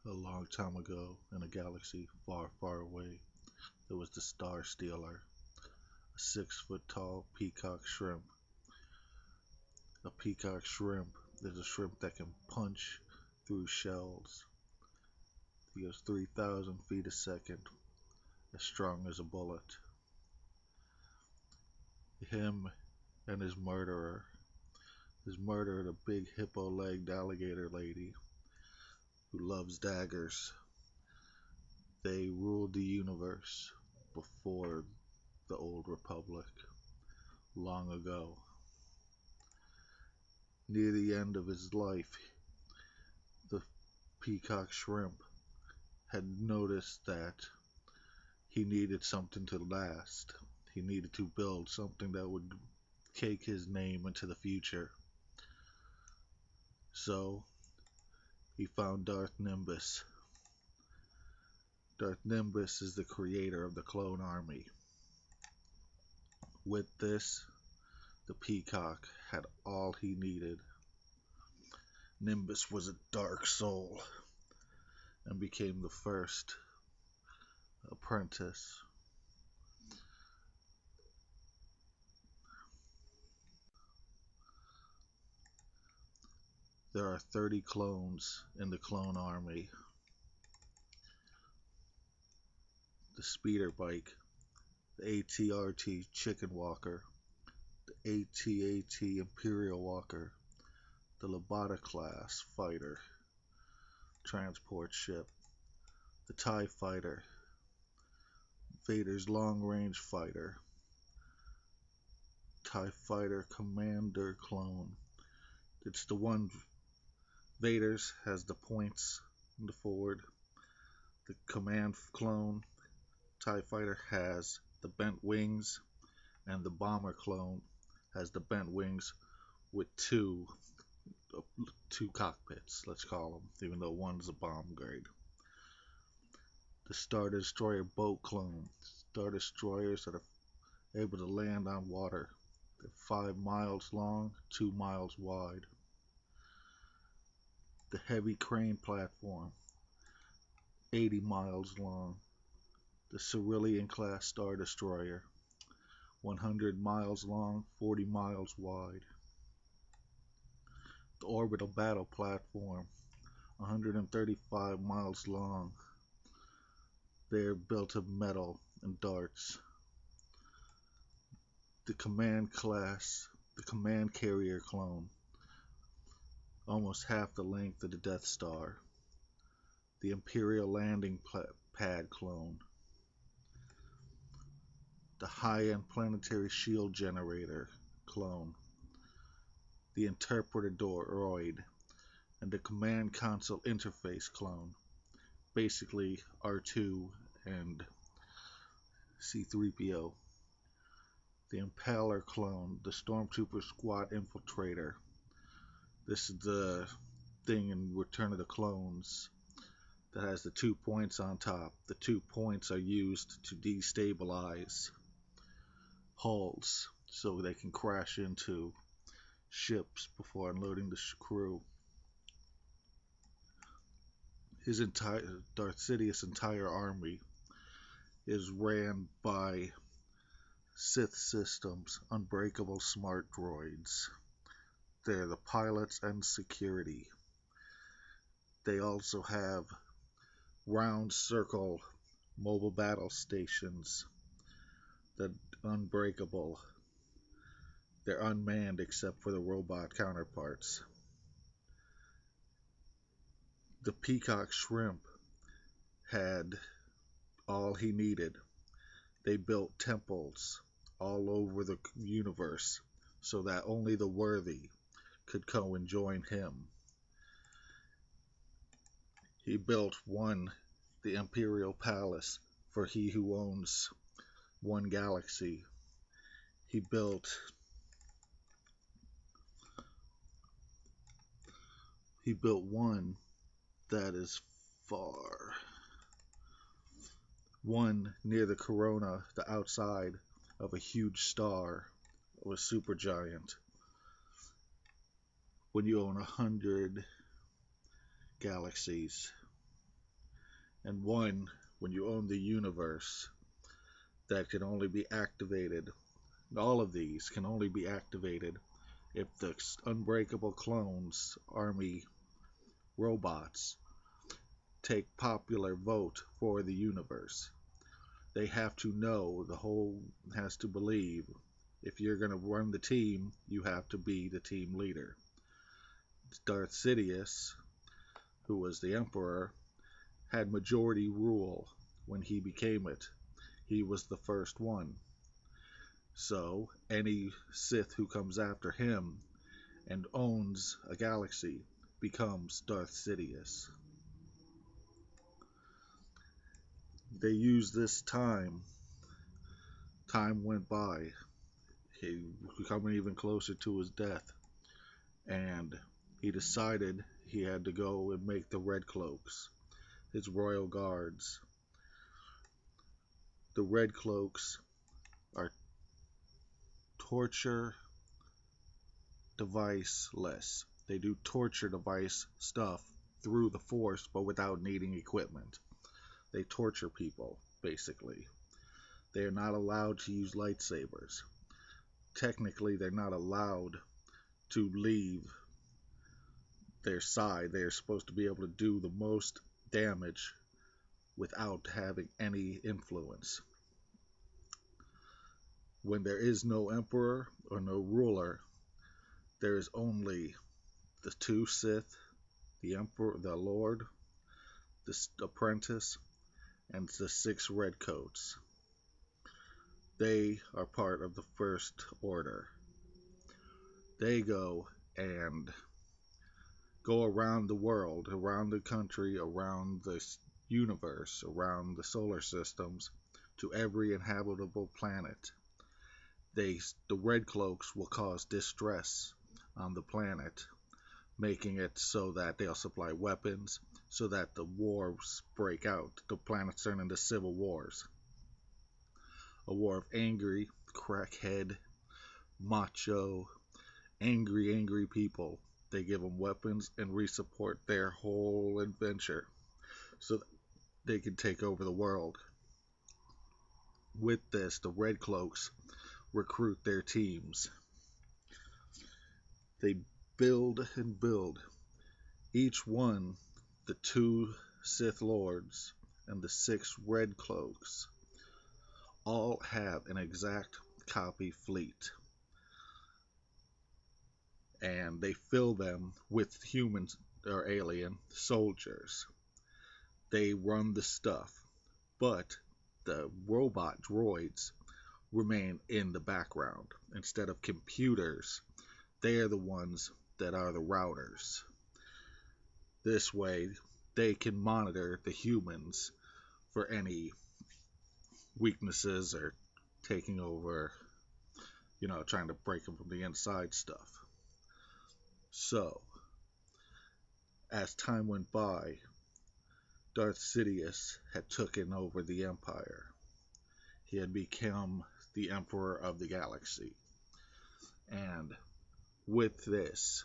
A long time ago, in a galaxy far, far away, there was the Star Stealer, a 6 foot tall peacock shrimp. A peacock shrimp is a shrimp that can punch through shells. He goes 3,000 feet a second, as strong as a bullet. Him and his murderer, the big hippo legged alligator lady who loves daggers. They ruled the universe before the old republic, long ago. Near the end of his life, the peacock shrimp had noticed that he needed something to last. He needed to build something that would take his name into the future. So he found Darth Nimbus. Darth Nimbus is the creator of the clone army. With this, the peacock had all he needed. Nimbus was a dark soul and became the first apprentice. There are 30 clones in the clone army. The speeder bike, the ATRT chicken walker, the ATAT Imperial walker, the Labata class fighter transport ship, the TIE fighter, Vader's long range fighter, TIE fighter commander clone. It's the one Vader's has the points in the forward. The command clone TIE fighter has the bent wings, and the bomber clone has the bent wings with two cockpits, let's call them, even though one's a bomb grade. The Star Destroyer boat clone. Star Destroyers that are able to land on water. They're 5 miles long, 2 miles wide. The heavy crane platform, 80 miles long. The Cerulean class Star Destroyer, 100 miles long, 40 miles wide. The orbital battle platform, 135 miles long. They're built of metal and darts. The the command carrier clone, almost half the length of the Death Star. The Imperial landing pad clone. The high-end planetary shield generator clone. The interpreter droid, and the command console interface clone. Basically R2 and C3PO. The Impaler clone, the Stormtrooper Squad Infiltrator. This is the thing in Return of the Clones that has the 2 points on top. The 2 points are used to destabilize hulls so they can crash into ships before unloading the crew. His entire Darth Sidious' entire army is ran by Sith Systems unbreakable smart droids. They're the pilots and security. They also have round circle mobile battle stations that unbreakable. They're unmanned except for the robot counterparts. The peacock shrimp had all he needed. They built temples all over the universe so that only the worthy could go and join him. He built one, the Imperial Palace, for he who owns one galaxy. He built one that is far. One near the corona, the outside of a huge star of a supergiant. When you own 100 galaxies, and one, when you own the universe, that can only be activated. All of these can only be activated if the Unbreakable Clones Army robots take popular vote for the universe. They have to know, the whole has to believe, if you're going to run the team, you have to be the team leader. Darth Sidious, who was the Emperor, had majority rule when he became it. He was the first one. So, any Sith who comes after him and owns a galaxy becomes Darth Sidious. They used this time. Time went by. He becoming even closer to his death. And he decided he had to go and make the Red Cloaks, his royal guards. The Red Cloaks are torture deviceless. They do torture device stuff through the Force, but without needing equipment. They torture people, basically. They are not allowed to use lightsabers. Technically, they're not allowed to leave their side. They are supposed to be able to do the most damage without having any influence. When there is no emperor or no ruler, there is only the two Sith, the emperor, the Lord, the apprentice, and the six redcoats. They are part of the First Order. They go and go around the world, around the country, around the universe, around the solar systems, to every inhabitable planet. The Red Cloaks will cause distress on the planet, making it so that they'll supply weapons, so that the wars break out. The planets turn into civil wars. A war of angry, crackhead, macho, angry people. They give them weapons and re-support their whole adventure so that they can take over the world. With this, the Red Cloaks recruit their teams. They build and build. Each one, the two Sith Lords and the six Red Cloaks, all have an exact copy fleet. And they fill them with humans or alien soldiers. They run the stuff, but the robot droids remain in the background. Instead of computers, they are the ones that are the routers. This way, they can monitor the humans for any weaknesses or taking over, trying to break them from the inside stuff. So, as time went by, Darth Sidious had taken over the Empire. He had become the Emperor of the Galaxy. And with this,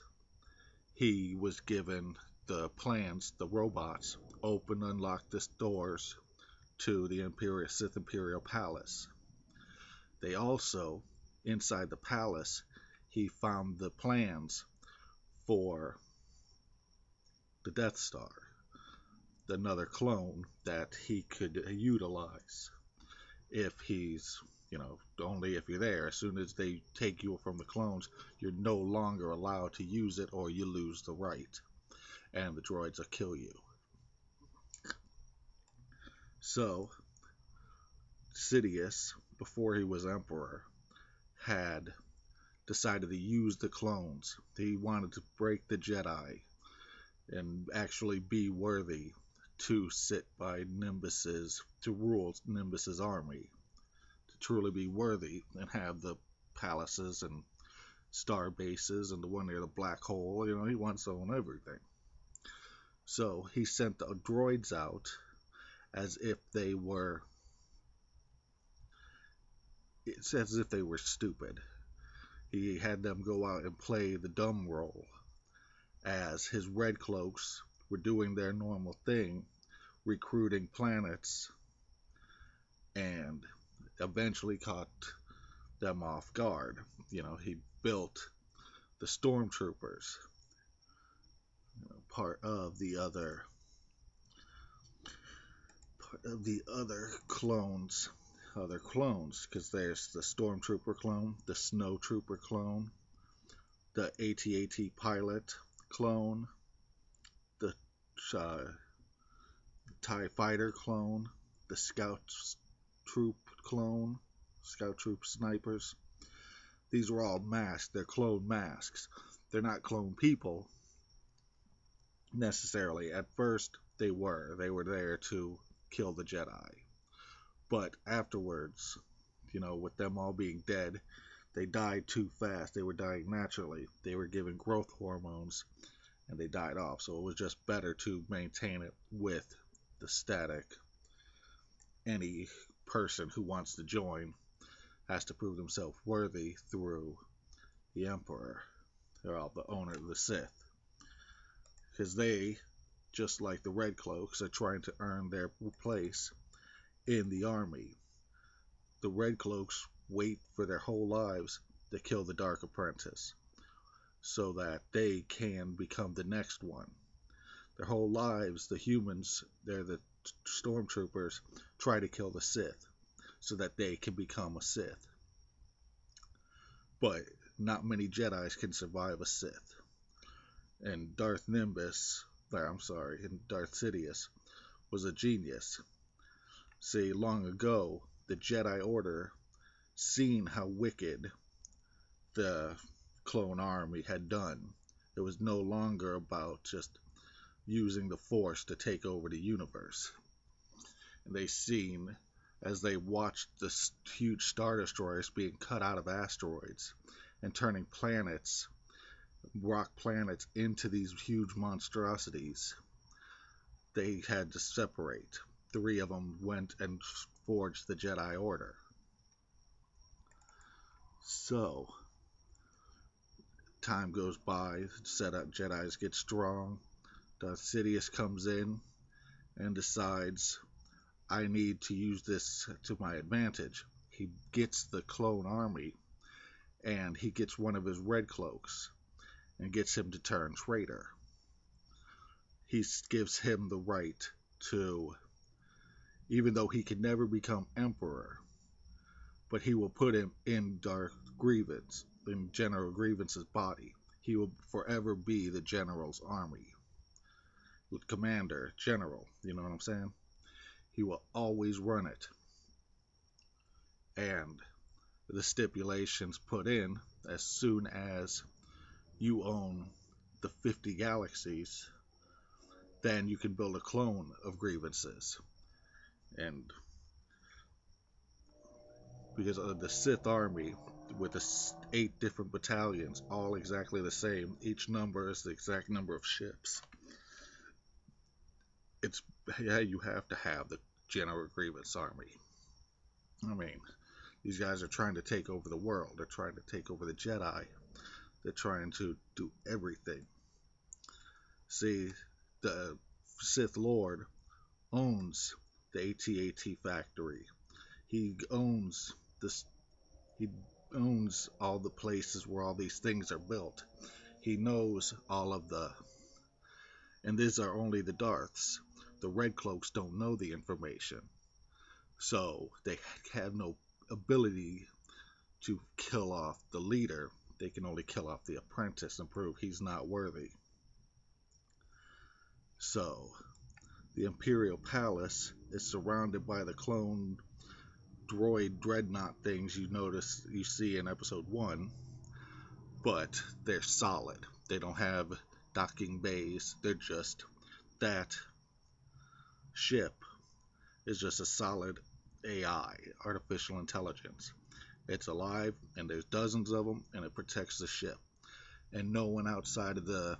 he was given the plans, the robots, open and unlock the doors to the Sith Imperial Palace. They also, inside the palace, he found the plans for the Death Star, another clone that he could utilize if he's, only if you're there. As soon as they take you from the clones, you're no longer allowed to use it or you lose the right. And the droids will kill you. So, Sidious, before he was Emperor, had decided to use the clones. He wanted to break the Jedi and actually be worthy to sit by to rule Nimbus's army, to truly be worthy and have the palaces and star bases and the one near the black hole. He wants to own everything. So he sent the droids out as if they were stupid. He had them go out and play the dumb role as his Red Cloaks were doing their normal thing recruiting planets and eventually caught them off guard. He built the stormtroopers, part of the other clones, because there's the stormtrooper clone, the snow trooper clone, the AT-AT pilot clone, the uh, TIE fighter clone, the troop clone, scout troop snipers. These were all masks. They're clone masks. They're not clone people necessarily. At first, they were. They were there to kill the Jedi. But afterwards, with them all being dead, they died too fast. They were dying naturally. They were given growth hormones and they died off. So it was just better to maintain it with the static. Any person who wants to join has to prove themselves worthy through the Emperor, or the owner of the Sith. Because they, just like the Red Cloaks, are trying to earn their place in the army. The Red Cloaks wait for their whole lives to kill the Dark Apprentice so that they can become the next one. Their whole lives, the humans, they're the stormtroopers, try to kill the Sith so that they can become a Sith. But not many Jedis can survive a Sith. And Darth Sidious was a genius. See, long ago, the Jedi Order, seen how wicked the clone army had done, it was no longer about just using the Force to take over the universe. And they seen, as they watched the huge Star Destroyers being cut out of asteroids and turning rock planets, into these huge monstrosities, they had to separate. 3 of them went and forged the Jedi Order. So, time goes by, Jedis get strong. Darth Sidious comes in and decides, I need to use this to my advantage. He gets the clone army, and he gets one of his Red Cloaks and gets him to turn traitor. He gives him the right to, even though he can never become Emperor, but he will put him in General Grievance's body. He will forever be the General's army. Commander, General, you know what I'm saying? He will always run it. And the stipulations put in, as soon as you own the 50 galaxies, then you can build a clone of Grievances. And because of the Sith army, with the 8 different battalions, all exactly the same, each number is the exact number of ships. You have to have the General Grievance army. I mean, these guys are trying to take over the world. They're trying to take over the Jedi. They're trying to do everything. See, the Sith Lord owns the AT-AT factory. He owns this. He owns all the places where all these things are built. He knows all of and these are only the Darths. The Red Cloaks don't know the information, so they have no ability to kill off the leader. They can only kill off the apprentice and prove he's not worthy. So, the Imperial Palace is surrounded by the clone droid dreadnought things you see in episode 1, but they're solid. They don't have docking bays. They're just, that ship is just a solid AI, artificial intelligence. It's alive, and there's dozens of them, and it protects the ship. And no one outside of the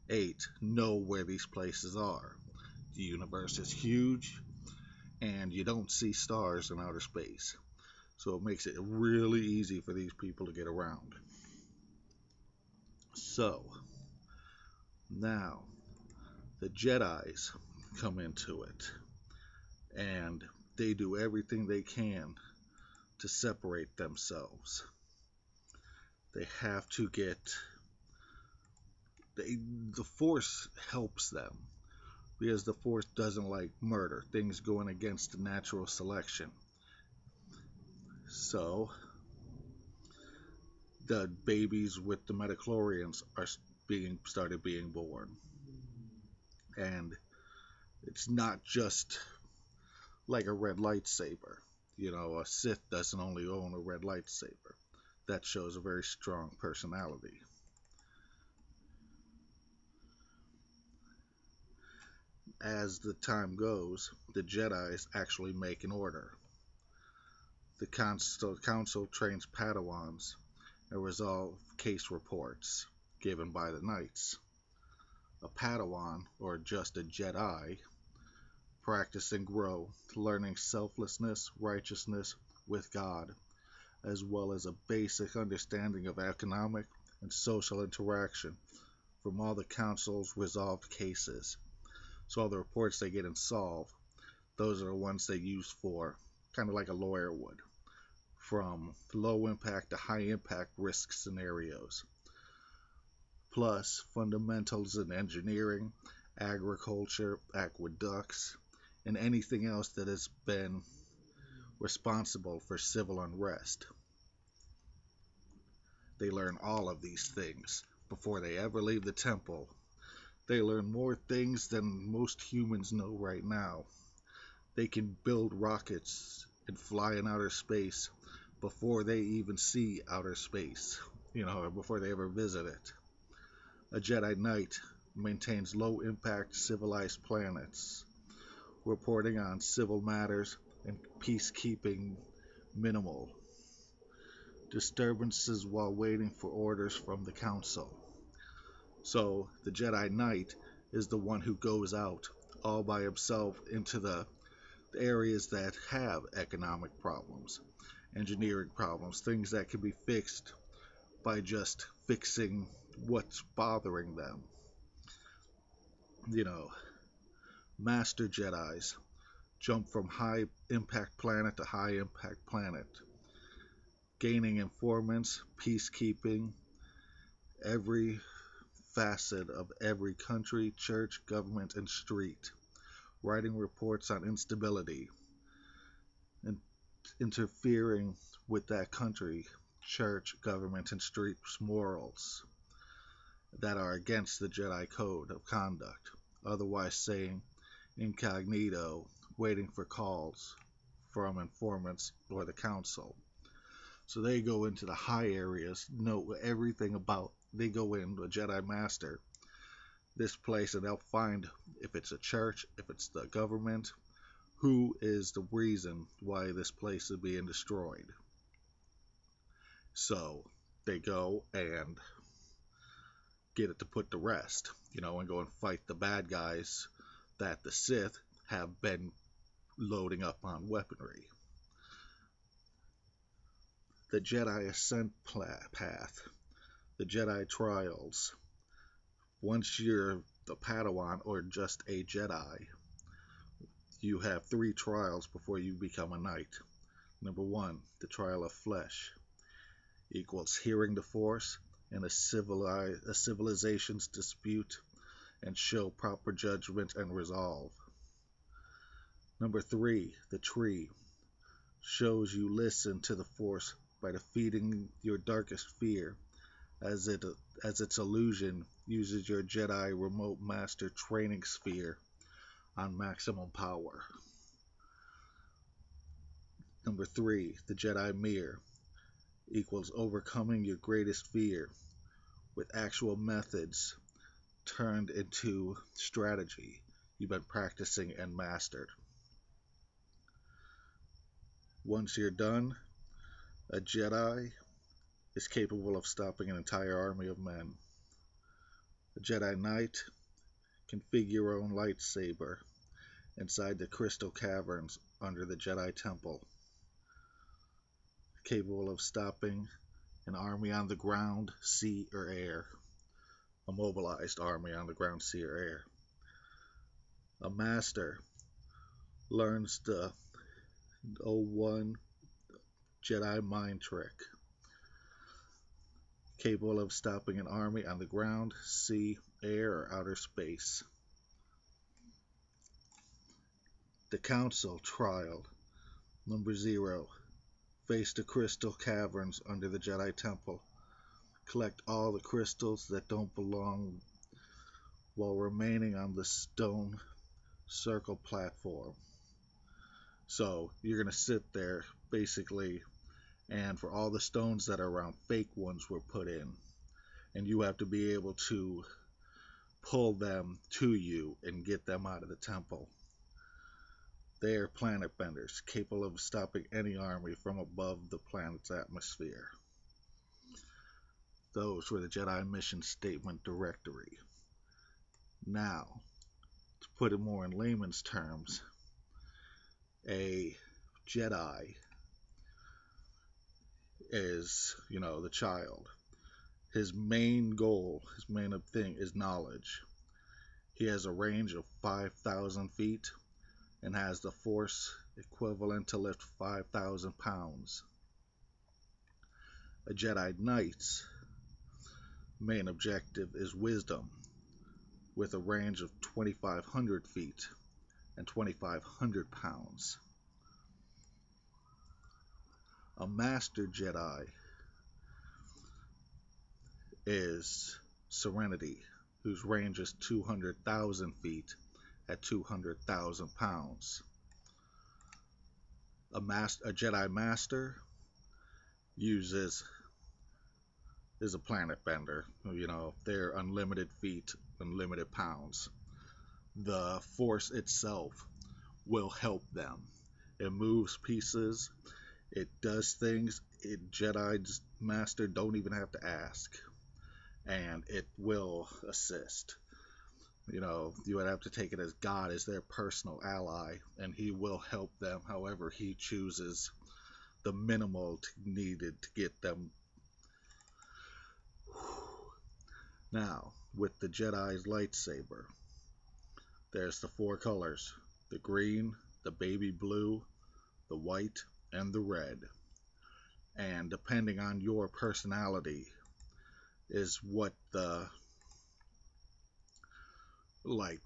8 know where these places are. The universe is huge, and you don't see stars in outer space. So it makes it really easy for these people to get around. So, now, the Jedis come into it, and they do everything they can to separate themselves. They have to get the Force helps them because the Force doesn't like murder, things going against natural selection. So the babies with the metachlorians are being born, and it's not just like a red lightsaber. You know, a Sith doesn't only own a red lightsaber. That shows a very strong personality. As the time goes, the Jedi's actually make an order. The council trains Padawans and resolve case reports given by the knights. A Padawan, or just a Jedi, practice and grow, learning selflessness, righteousness with God, as well as a basic understanding of economic and social interaction from all the council's resolved cases. So all the reports they get and solve, those are the ones they use for, kind of like a lawyer would, from low impact to high impact risk scenarios. Plus fundamentals in engineering, agriculture, aqueducts, and anything else that has been responsible for civil unrest. They learn all of these things before they ever leave the temple. They learn more things than most humans know right now. They can build rockets and fly in outer space before they even see outer space, or before they ever visit it. A Jedi Knight maintains low impact civilized planets, reporting on civil matters and peacekeeping minimal. Disturbances while waiting for orders from the council. So the Jedi Knight is the one who goes out all by himself into the areas that have economic problems, engineering problems, things that can be fixed by just fixing what's bothering them. Master Jedis jump from high impact planet to high impact planet, gaining informants, peacekeeping, every facet of every country, church, government, and street, writing reports on instability and interfering with that country, church, government, and street's morals that are against the Jedi Code of Conduct, otherwise saying incognito, waiting for calls from informants or the council. So they go into the high areas, know everything about, they go in, a Jedi Master, this place, and they'll find if it's a church, if it's the government, who is the reason why this place is being destroyed. So they go and get it to put to rest, and go and fight the bad guys that the Sith have been loading up on weaponry. The Jedi Ascent path, the Jedi trials. Once you're the Padawan or just a Jedi, you have 3 trials before you become a knight. Number 1, the trial of flesh, equals hearing the Force and a civilization's dispute and show proper judgment and resolve. Number 3, the tree, shows you listen to the Force by defeating your darkest fear, as its illusion uses your Jedi remote master training sphere on maximum power. Number 3, the Jedi mirror, equals overcoming your greatest fear with actual methods turned into strategy you've been practicing and mastered. Once you're done, a Jedi is capable of stopping an entire army of men. A Jedi Knight can figure your own lightsaber inside the crystal caverns under the Jedi Temple, capable of stopping an army on the ground, sea, or air. A mobilized army on the ground, sea, or air. A master learns the O1 Jedi mind trick, capable of stopping an army on the ground, sea, air, or outer space. The Council Trial Number 0. Face the crystal caverns under the Jedi Temple. Collect all the crystals that don't belong while remaining on the stone circle platform. So you're going to sit there basically, and for all the stones that are around, fake ones were put in. And you have to be able to pull them to you and get them out of the temple. They are planet benders, capable of stopping any army from above the planet's atmosphere. Those were the Jedi Mission Statement Directory. Now, to put it more in layman's terms, a Jedi is, the child. His main goal, his main thing is knowledge. He has a range of 5,000 feet and has the force equivalent to lift 5,000 pounds. A Jedi Knight's main objective is wisdom, with a range of 2,500 feet and 2,500 pounds. A Master Jedi is Serenity, whose range is 200,000 feet at 200,000 pounds. A Jedi Master is a planet bender. They're unlimited feet, unlimited pounds. The Force itself will help them. It moves pieces. It does things. Jedi's Master don't even have to ask. And it will assist. You would have to take it as God is their personal ally, and he will help them however he chooses, the minimal needed to get them. Now, with the Jedi's lightsaber, there's the 4 colors: the green, the baby blue, the white, and the red. And depending on your personality is what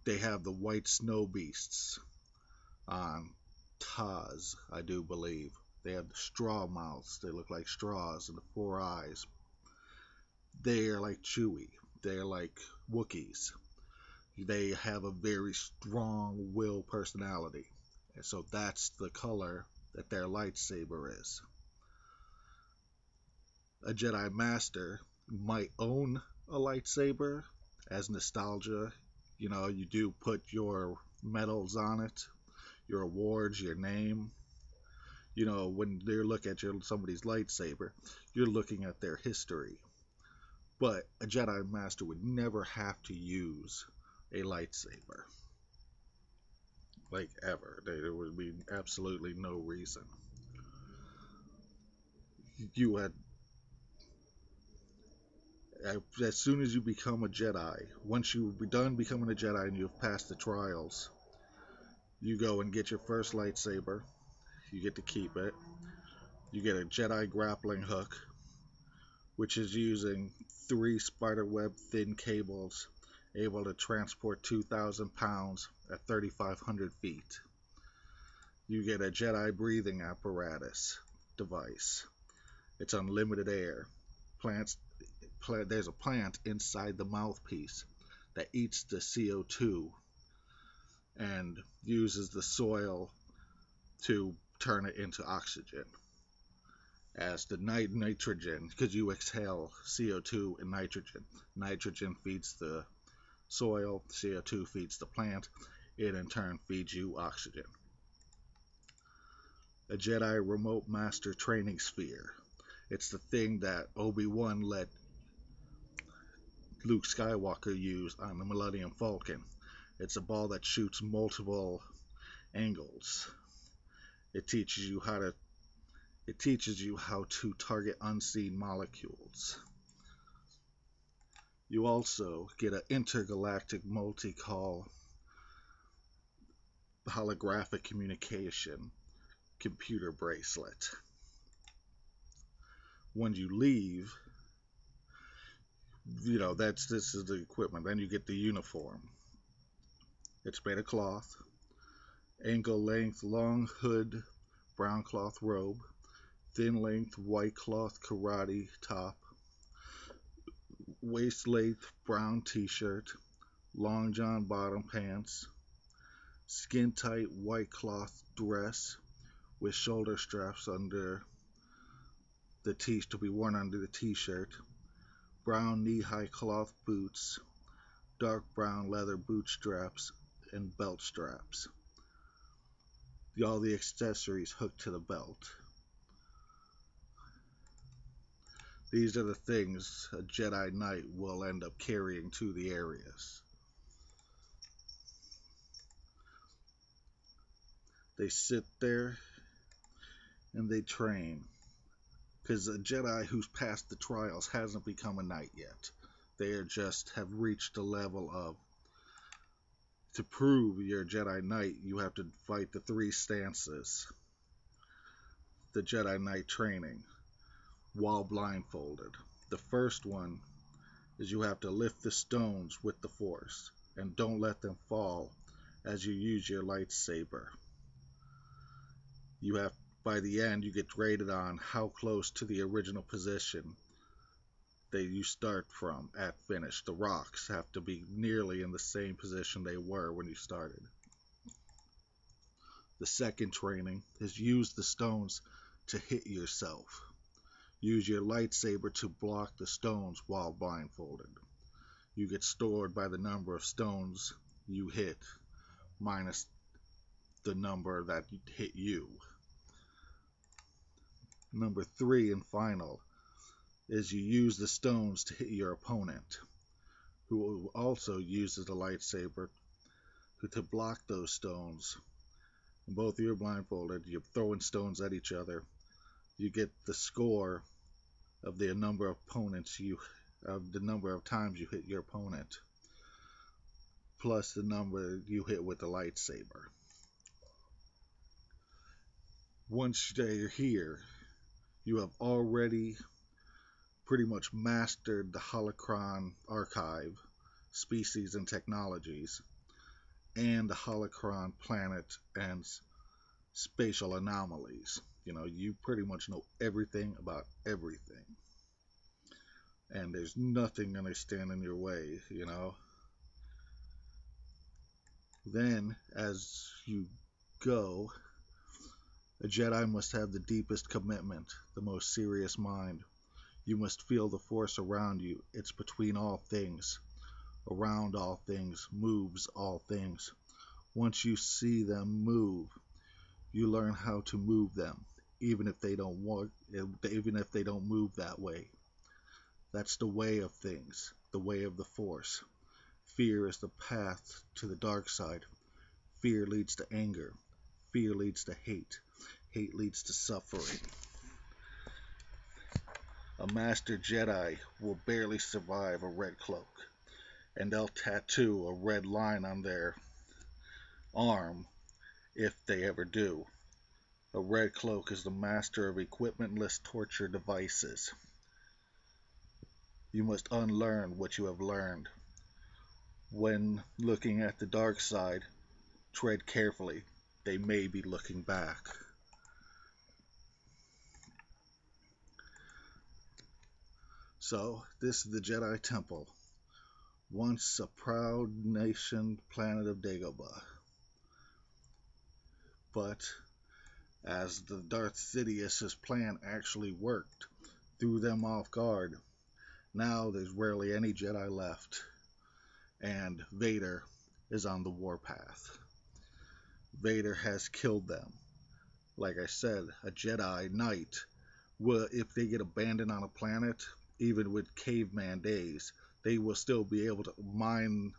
they have the white snow beasts on Taz, I do believe. They have the straw mouths. They look like straws and the 4 eyes. They are like Chewie. They're like Wookiees. They have a very strong will personality. And so that's the color that their lightsaber is. A Jedi Master might own a lightsaber as nostalgia. You do put your medals on it, your awards, your name. When they look at somebody's lightsaber, you're looking at their history. But a Jedi Master would never have to use a lightsaber. Like, ever. There would be absolutely no reason. You had As soon as you become a Jedi, once you're done becoming a Jedi and you've passed the trials, you go and get your first lightsaber. You get to keep it. You get a Jedi grappling hook, which is using 3 spiderweb thin cables, able to transport 2,000 pounds at 3,500 feet. You get a Jedi breathing apparatus device. It's unlimited air. There's a plant inside the mouthpiece that eats the CO2 and uses the soil to turn it into oxygen. As the nitrogen, because you exhale CO2 and nitrogen. Nitrogen feeds the soil, CO2 feeds the plant, it in turn feeds you oxygen. A Jedi Remote Master Training Sphere. It's the thing that Obi-Wan let Luke Skywalker use on the Millennium Falcon. It's a ball that shoots multiple angles. It teaches you how to target unseen molecules. You also get an intergalactic multi-call holographic communication computer bracelet. When you leave, this is the equipment. Then you get the uniform. It's made of cloth, ankle length long hood, brown cloth robe, thin length white cloth karate top, waist length brown t-shirt, long john bottom pants, skin tight white cloth dress with shoulder straps under the to be worn under the t-shirt, brown knee-high cloth boots, dark brown leather boot straps, and belt straps. All the accessories hooked to the belt. These are the things a Jedi Knight will end up carrying to the areas. They sit there and they train. Because a Jedi who's passed the trials hasn't become a knight yet. They have reached the level of, to prove you're a Jedi Knight, you have to fight the 3 stances. The Jedi Knight training while blindfolded. The first one is you have to lift the stones with the Force and don't let them fall as you use your lightsaber. By the end, you get graded on how close to the original position that you start from at finish. The rocks have to be nearly in the same position they were when you started. The second training is use the stones to hit yourself. Use your lightsaber to block the stones while blindfolded. You get scored by the number of stones you hit minus the number that hit you. Number 3 and final is you use the stones to hit your opponent, who also uses the lightsaber to block those stones. And both of you are blindfolded. You're throwing stones at each other. You get the score of the number of times you hit your opponent, plus the number you hit with the lightsaber. Once you're here, you have already pretty much mastered the holocron archive, species and technologies, and the holocron planet and spatial anomalies. You pretty much know everything about everything. And there's nothing going to stand in your way, Then, as you go, a Jedi must have the deepest commitment, the most serious mind. You must feel the Force around you. It's between all things, around all things, moves all things. Once you see them move, you learn how to move them, even if they don't move that way. That's the way of things, the way of the Force. Fear is the path to the dark side. Fear leads to anger. Fear leads to hate. Hate leads to suffering. A Master Jedi will barely survive a red cloak, and they'll tattoo a red line on their arm if they ever do. A red cloak is the master of equipmentless torture devices. You must unlearn what you have learned. When looking at the dark side, tread carefully. They may be looking back. So, this is the Jedi Temple, once a proud nation planet of Dagobah. But as the Darth Sidious's plan actually worked, threw them off guard, now there's rarely any Jedi left, and Vader is on the warpath. Vader has killed them. Like I said, a Jedi Knight, if they get abandoned on a planet, even with caveman days, they will still be able to mine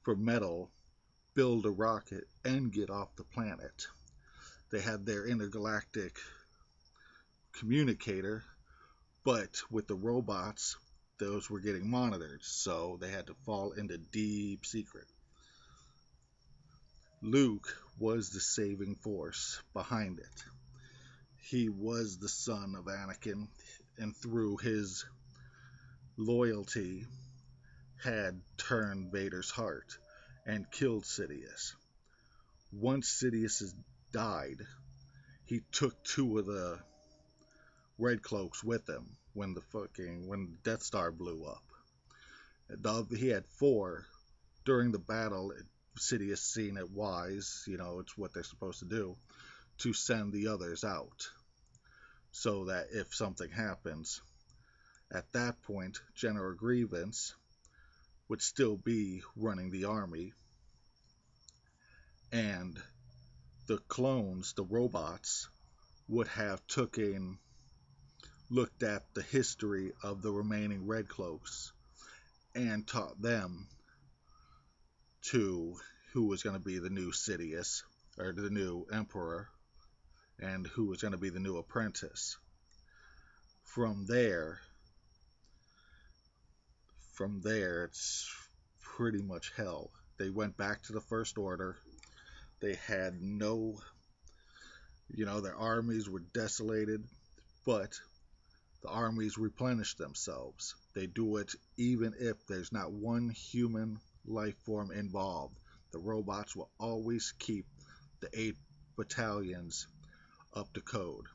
for metal, build a rocket, and get off the planet. They had their intergalactic communicator, but with the robots, those were getting monitored, so they had to fall into deep secret. Luke was the saving force behind it. He was the son of Anakin, and through his loyalty, had turned Vader's heart and killed Sidious. Once Sidious died, he took two of the Red Cloaks with him when Death Star blew up. He had four during the battle. Sidious seen it wise, it's what they're supposed to do, to send the others out, so that if something happens, at that point, General Grievous would still be running the army, and the clones, the robots, would have looked at the history of the remaining Red Cloaks and taught them to who was going to be the new Sidious, or the new Emperor, and who was going to be the new apprentice. From there, it's pretty much hell. They went back to the First Order. They had their armies were desolated, but the armies replenish themselves. They do it even if there's not one human life form involved. The robots will always keep the 8 battalions up to code.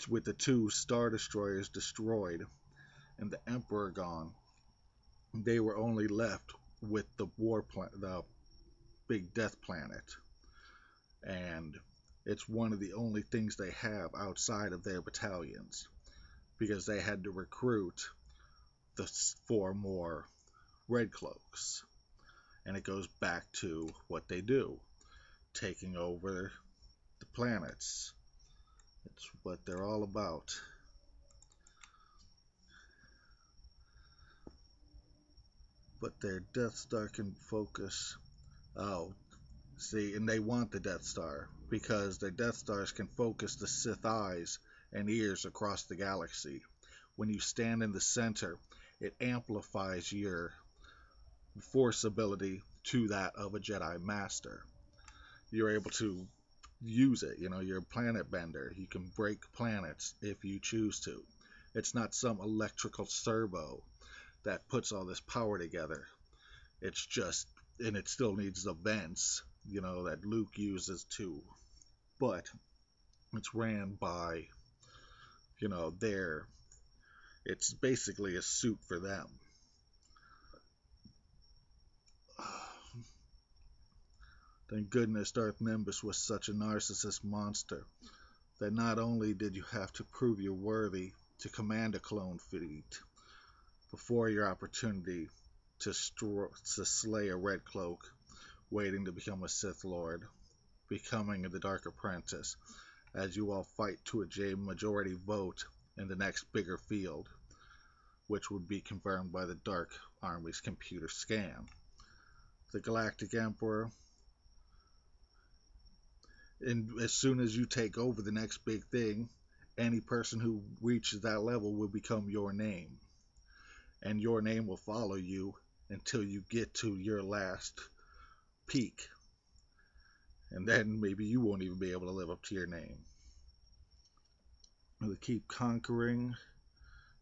With the 2 Star Destroyers destroyed and the Emperor gone, they were only left with the big death planet. And it's one of the only things they have outside of their battalions, because they had to recruit the 4 more Red Cloaks. And it goes back to what they do, taking over the planets. It's what they're all about. But their Death Star can focus. Oh, see, and they want the Death Star because their Death Stars can focus the Sith eyes and ears across the galaxy. When you stand in the center, it amplifies your Force ability to that of a Jedi Master. You're able to use it. You're a planet bender. You can break planets if you choose to. It's not some electrical servo that puts all this power together. It's just, and it still needs the vents, that Luke uses too. But it's ran by, it's basically a suit for them. Thank goodness Darth Nimbus was such a narcissist monster that not only did you have to prove you're worthy to command a clone fleet before your opportunity to slay a Red Cloak waiting to become a Sith Lord, becoming the Dark Apprentice, as you all fight to a majority vote in the next bigger field, which would be confirmed by the Dark Army's computer scan. The Galactic Emperor, and as soon as you take over the next big thing, any person who reaches that level will become your name. And your name will follow you until you get to your last peak. And then maybe you won't even be able to live up to your name. They keep conquering,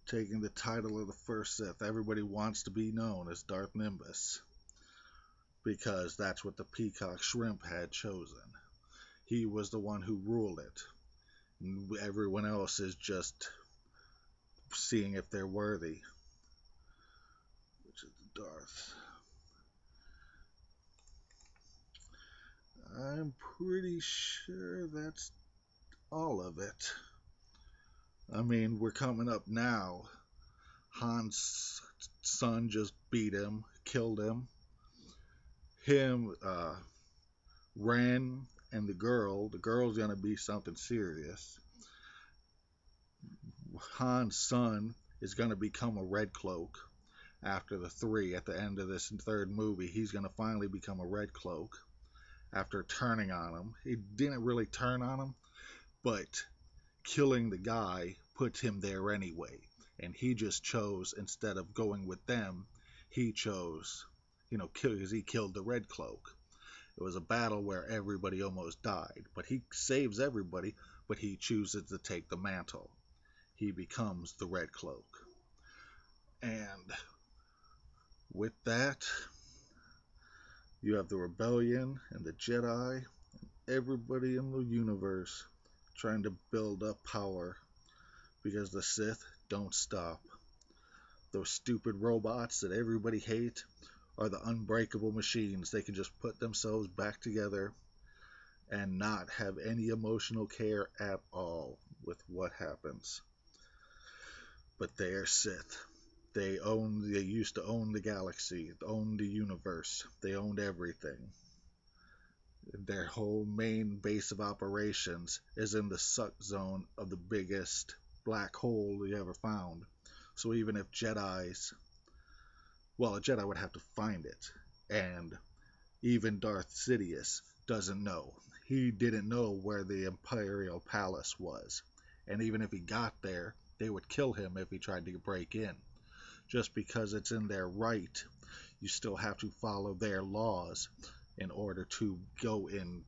taking the title of the first Sith. Everybody wants to be known as Darth Nimbus, because that's what the peacock shrimp had chosen. He was the one who ruled it. And everyone else is just seeing if they're worthy. Which is the Darth. I'm pretty sure that's all of it. I mean, we're coming up now. Han's son just beat him, killed him. Ren, and the girl's gonna be something serious. Han's son is gonna become a Red Cloak after the 3. At the end of this 3rd movie, he's gonna finally become a Red Cloak after turning on him. He didn't really turn on him, but killing the guy put him there anyway. And he just chose, instead of going with them, he chose, because he killed the Red Cloak. It was a battle where everybody almost died, but he saves everybody, but he chooses to take the mantle. He becomes the Red Cloak. And with that, you have the Rebellion and the Jedi, everybody in the universe trying to build up power because the Sith don't stop. Those stupid robots that everybody hates are the unbreakable machines. They can just put themselves back together and not have any emotional care at all with what happens. But they are Sith. They used to own the galaxy, own the universe. They owned everything. Their whole main base of operations is in the suck zone of the biggest black hole we ever found. So even if a Jedi would have to find it, and even Darth Sidious doesn't know. He didn't know where the Imperial Palace was, and even if he got there, they would kill him if he tried to break in. Just because it's in their right, you still have to follow their laws in order to go and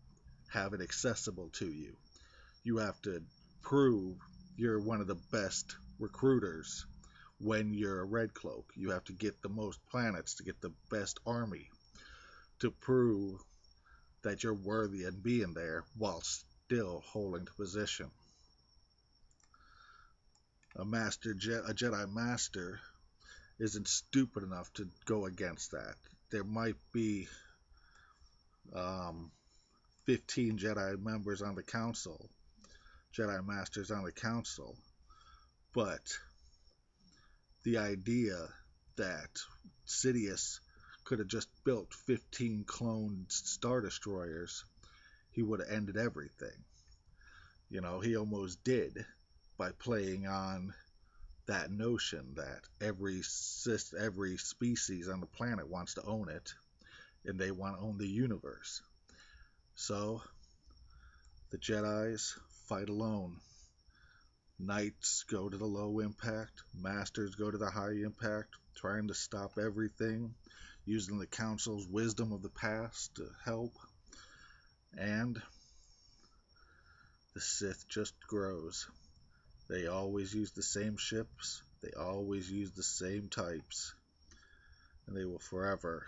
have it accessible to you. You have to prove you're one of the best recruiters when you're a Red Cloak. You have to get the most planets to get the best army to prove that you're worthy of being there while still holding the position. A Jedi Master isn't stupid enough to go against that. There might be 15 Jedi members on the council, Jedi Masters on the council, but the idea that Sidious could have just built 15 cloned Star Destroyers, he would have ended everything. He almost did by playing on that notion that every species on the planet wants to own it, and they want to own the universe. So the Jedis fight alone. Knights go to the low impact, Masters go to the high impact, trying to stop everything, using the Council's wisdom of the past to help. And the Sith just grows. They always use the same ships, they always use the same types, and they will forever